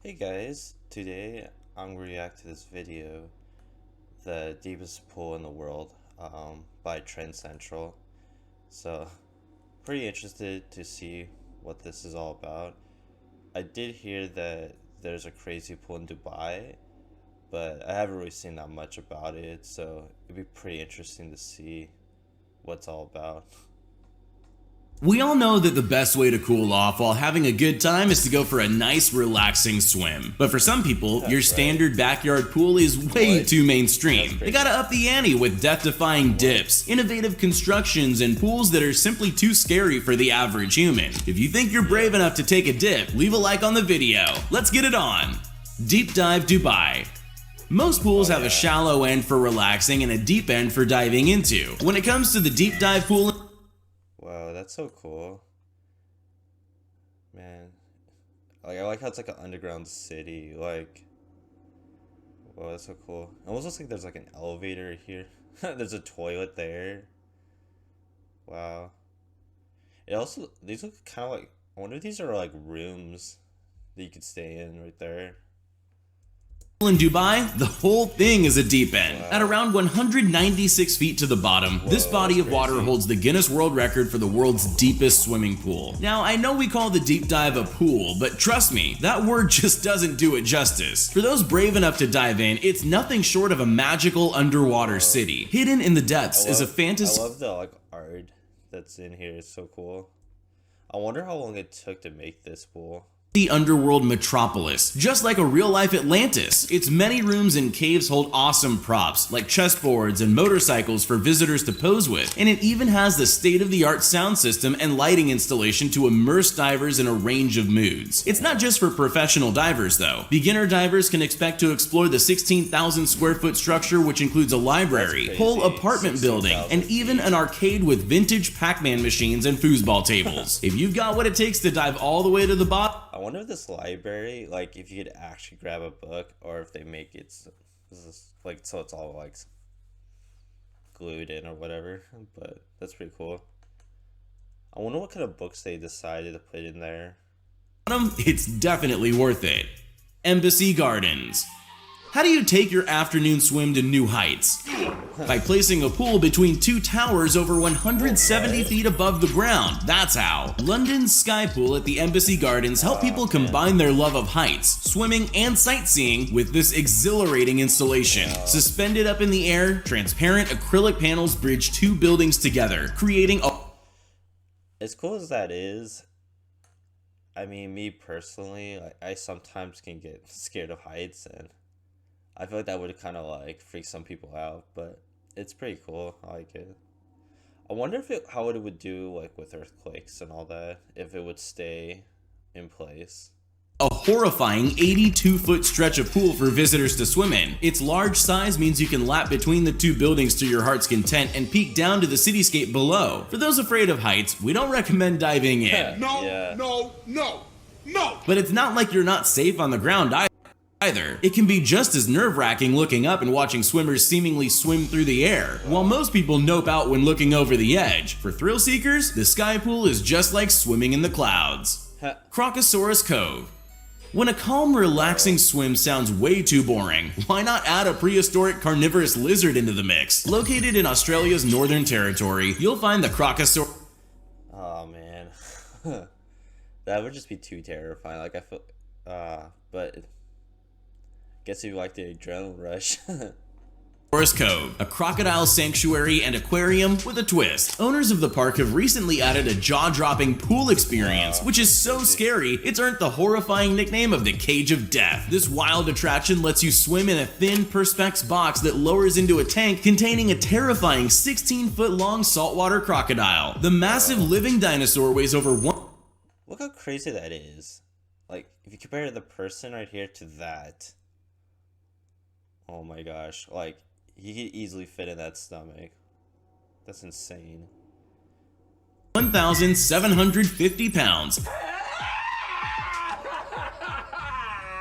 Hey guys, today I'm gonna react to this video, the deepest pool in the world, by Trend Central. So, pretty interested to see what this is all about. I did hear that there's a crazy pool in Dubai, but I haven't really seen that much about it, so it'd be pretty interesting to see what's all about. We all know that the best way to cool off while having a good time is to go for a nice, relaxing swim. But for some people, your standard backyard pool is way too mainstream. They gotta up the ante with death-defying dips, innovative constructions, and pools that are simply too scary for the average human. If you think you're brave enough to take a dip, leave a like on the video. Let's get it on! Deep Dive Dubai. Most pools have a shallow end for relaxing and a deep end for diving into. When it comes to the deep dive pool, Wow, that's so cool. Man. I like how it's like an underground city, like, wow, that's so cool. It almost looks like there's like an elevator here. There's a toilet there. Wow. It also, these look kind of like, I wonder if these are like rooms that you could stay in right there. in Dubai, the whole thing is a deep end. At around 196 feet to the bottom, this body of water holds the Guinness World Record for the world's deepest swimming pool. Now, I know we call the deep dive a pool, but trust me, that word just doesn't do it justice. For those brave enough to dive in, it's nothing short of a magical underwater city. Hidden in the depths is a fantasy. I love the like art that's in here. It's so cool. I wonder how long it took to make this pool. The underworld metropolis, just like a real-life Atlantis. Its many rooms and caves hold awesome props, like chessboards and motorcycles for visitors to pose with, and it even has the state-of-the-art sound system and lighting installation to immerse divers in a range of moods. It's not just for professional divers, though. Beginner divers can expect to explore the 16,000 square foot structure, which includes a library, whole apartment building, and even an arcade with vintage Pac-Man machines and foosball tables. If you've got what it takes to dive all the way to the bottom, I wonder if this library, like, if you could actually grab a book, or if they make it like so it's all like glued in or whatever. But that's pretty cool. I wonder what kind of books they decided to put in there. It's definitely worth it. Embassy Gardens. How do you take your afternoon swim to new heights? By placing a pool between two towers over 170 feet above the ground. That's how. London's Sky Pool at the Embassy Gardens help people combine their love of heights, swimming, and sightseeing with this exhilarating installation. Suspended up in the air, transparent acrylic panels bridge two buildings together, creating a... As cool as that is, I mean, me personally, I sometimes can get scared of heights, and I feel like that would kind of like freak some people out, but it's pretty cool. I like it. I wonder if how it would do like with earthquakes and all that, if it would stay in place. A horrifying 82-foot stretch of pool for visitors to swim in. Its large size means you can lap between the two buildings to your heart's content and peek down to the cityscape below. For those afraid of heights, we don't recommend diving in. No. But it's not like you're not safe on the ground either. It can be just as nerve-wracking looking up and watching swimmers seemingly swim through the air, while most people nope out when looking over the edge. For thrill seekers, the sky pool is just like swimming in the clouds. Crocosaurus Cove. When a calm, relaxing swim sounds way too boring, why not add a prehistoric carnivorous lizard into the mix? Located in Australia's Northern Territory, you'll find the Crocosaurus... Oh man, that would just be too terrifying. Like I feel, but guess if you like the adrenaline rush. Cove, a crocodile sanctuary and aquarium with a twist. Owners of the park have recently added a jaw-dropping pool experience, which is so scary, it's earned the horrifying nickname of the Cage of Death. This wild attraction lets you swim in a thin Perspex box that lowers into a tank containing a terrifying 16-foot-long saltwater crocodile. The massive living dinosaur weighs over one... Look how crazy that is. Like, if you compare the person right here to that. Oh my gosh, like, he could easily fit in that stomach. That's insane. 1,750 pounds.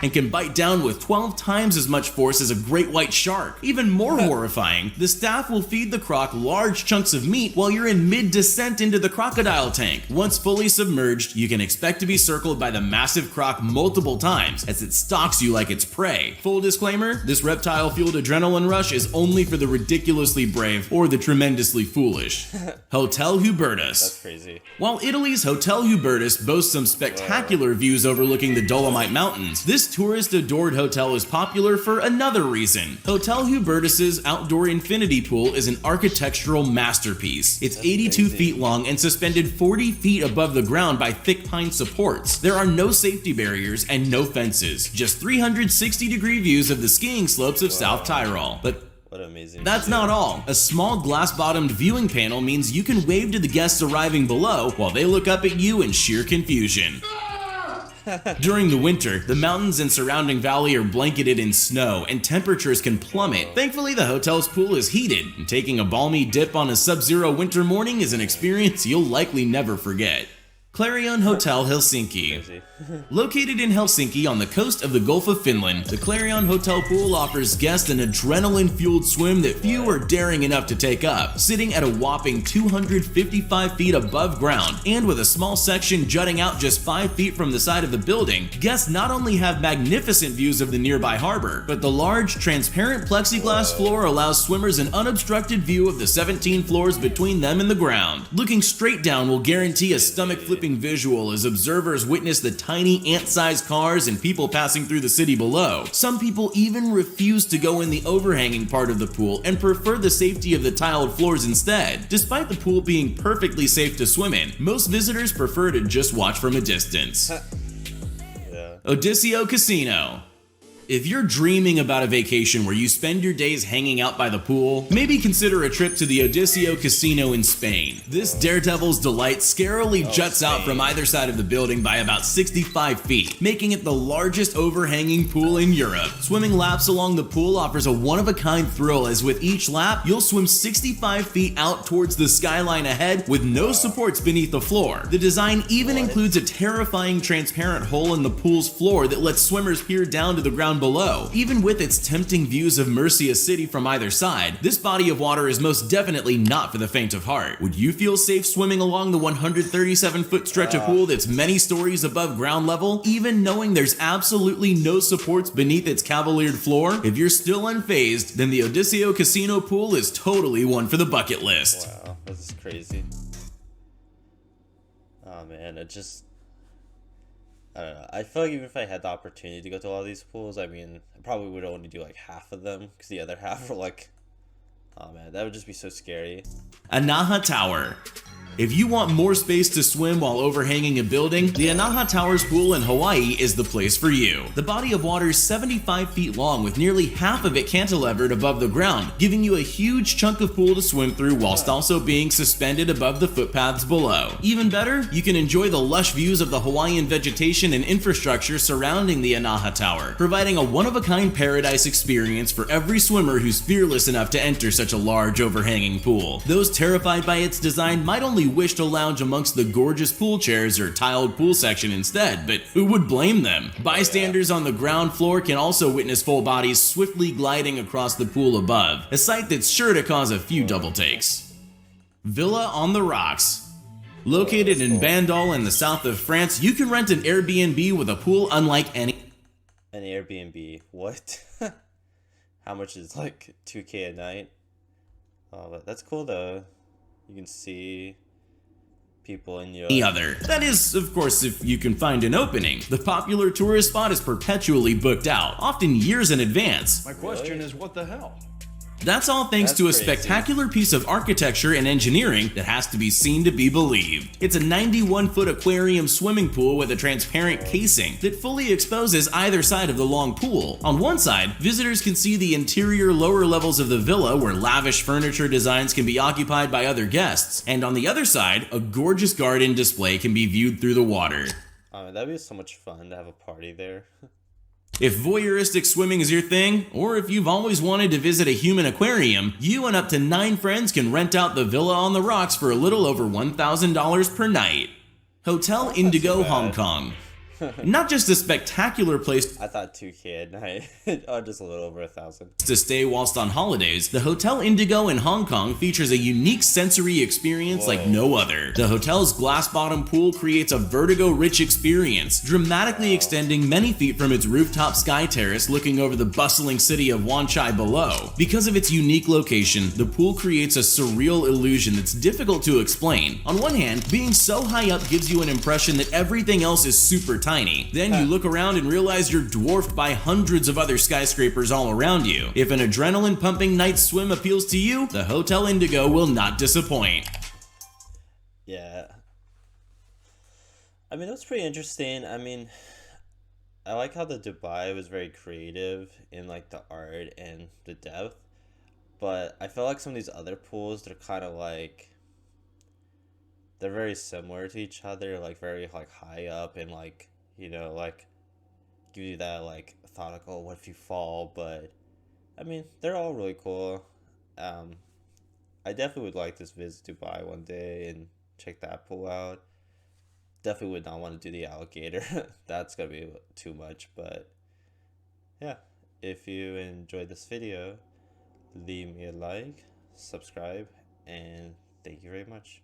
and can bite down with 12 times as much force as a great white shark. Even more horrifying, the staff will feed the croc large chunks of meat while you're in mid-descent into the crocodile tank. Once fully submerged, you can expect to be circled by the massive croc multiple times as it stalks you like it's prey. Full disclaimer, this reptile-fueled adrenaline rush is only for the ridiculously brave or the tremendously foolish. Hotel Hubertus. That's crazy. While Italy's Hotel Hubertus boasts some spectacular views overlooking the Dolomite Mountains, this tourist-adored hotel is popular for another reason. Hotel Hubertus's outdoor infinity pool is an architectural masterpiece. It's 82 feet long and suspended 40 feet above the ground by thick pine supports. There are no safety barriers and no fences, just 360-degree views of the skiing slopes of South Tyrol. But what amazing. that's not all. A small glass-bottomed viewing panel means you can wave to the guests arriving below while they look up at you in sheer confusion. During the winter, the mountains and surrounding valley are blanketed in snow and temperatures can plummet. Thankfully, the hotel's pool is heated, and taking a balmy dip on a sub-zero winter morning is an experience you'll likely never forget. Clarion Hotel Helsinki. Located in Helsinki on the coast of the Gulf of Finland, the Clarion Hotel pool offers guests an adrenaline-fueled swim that few are daring enough to take up. Sitting at a whopping 255 feet above ground, and with a small section jutting out just 5 feet from the side of the building, guests not only have magnificent views of the nearby harbor, but the large, transparent plexiglass floor allows swimmers an unobstructed view of the 17 floors between them and the ground. Looking straight down will guarantee a stomach-flipping visual as observers witness the tiny ant-sized cars and people passing through the city below. Some people even refuse to go in the overhanging part of the pool and prefer the safety of the tiled floors instead. Despite the pool being perfectly safe to swim in, most visitors prefer to just watch from a distance. Odisseo Casino. If you're dreaming about a vacation where you spend your days hanging out by the pool, maybe consider a trip to the Odisseo Casino in Spain. This daredevil's delight scarily juts out from either side of the building by about 65 feet, making it the largest overhanging pool in Europe. Swimming laps along the pool offers a one-of-a-kind thrill, as with each lap, you'll swim 65 feet out towards the skyline ahead with no supports beneath the floor. The design even includes a terrifying transparent hole in the pool's floor that lets swimmers peer down to the ground below. Even with its tempting views of Murcia City from either side, this body of water is most definitely not for the faint of heart. Would you feel safe swimming along the 137-foot stretch of pool that's many stories above ground level, even knowing there's absolutely no supports beneath its cavaliered floor? If you're still unfazed, then the Odisseo Casino pool is totally one for the bucket list. Wow, this is crazy. Oh man, I don't know. I feel like even if I had the opportunity to go to all these pools, I mean, I probably would only do like half of them, because the other half are like, oh man, that would just be so scary. Anaha Tower. If you want more space to swim while overhanging a building, the Anaha Towers pool in Hawaii is the place for you. The body of water is 75 feet long, with nearly half of it cantilevered above the ground, giving you a huge chunk of pool to swim through whilst also being suspended above the footpaths below. Even better, you can enjoy the lush views of the Hawaiian vegetation and infrastructure surrounding the Anaha Tower, providing a one-of-a-kind paradise experience for every swimmer who's fearless enough to enter such a large overhanging pool. Those terrified by its design might only wish to lounge amongst the gorgeous pool chairs or tiled pool section instead, but who would blame them? Bystanders on the ground floor can also witness full bodies swiftly gliding across the pool above, a sight that's sure to cause a few double takes. Villa on the Rocks. Located in Bandol in the south of France, you can rent an Airbnb with a pool unlike any. An Airbnb? What? How much is like 2K a night? Oh, but that's cool though. You can see people in your other. That is, of course, if you can find an opening. The popular tourist spot is perpetually booked out, often years in advance. My question is, what the hell? That's all thanks to a spectacular piece of architecture and engineering that has to be seen to be believed. It's a 91-foot aquarium swimming pool with a transparent casing that fully exposes either side of the long pool. On one side, visitors can see the interior lower levels of the villa where lavish furniture designs can be occupied by other guests, and on the other side, a gorgeous garden display can be viewed through the water. That'd be so much fun to have a party there. If voyeuristic swimming is your thing, or if you've always wanted to visit a human aquarium, you and up to 9 friends can rent out the Villa on the Rocks for a little over $1,000 per night. Hotel Indigo Hong Kong. Not just a spectacular place I thought 2K a night. Oh, just a little over 1,000. to stay whilst on holidays, the Hotel Indigo in Hong Kong features a unique sensory experience like no other. The hotel's glass-bottom pool creates a vertigo-rich experience, dramatically extending many feet from its rooftop sky terrace looking over the bustling city of Wan Chai below. Because of its unique location, the pool creates a surreal illusion that's difficult to explain. On one hand, being so high up gives you an impression that everything else is super tiny. Then you look around and realize you're dwarfed by hundreds of other skyscrapers all around you. If an adrenaline-pumping night swim appeals to you, the Hotel Indigo will not disappoint. Yeah. I mean, that's pretty interesting. I mean, I like how the Dubai was very creative in like the art and the depth, but I feel like some of these other pools, they're kind of like, they're very similar to each other, like very like high up and like, you know, like give you that like thought like, oh, what if you fall? But I mean, they're all really cool. Um, I definitely would like to visit Dubai one day and check that pool out. Definitely would not want to do the alligator. That's gonna be too much. But yeah, if you enjoyed this video, leave me a like, subscribe, and thank you very much.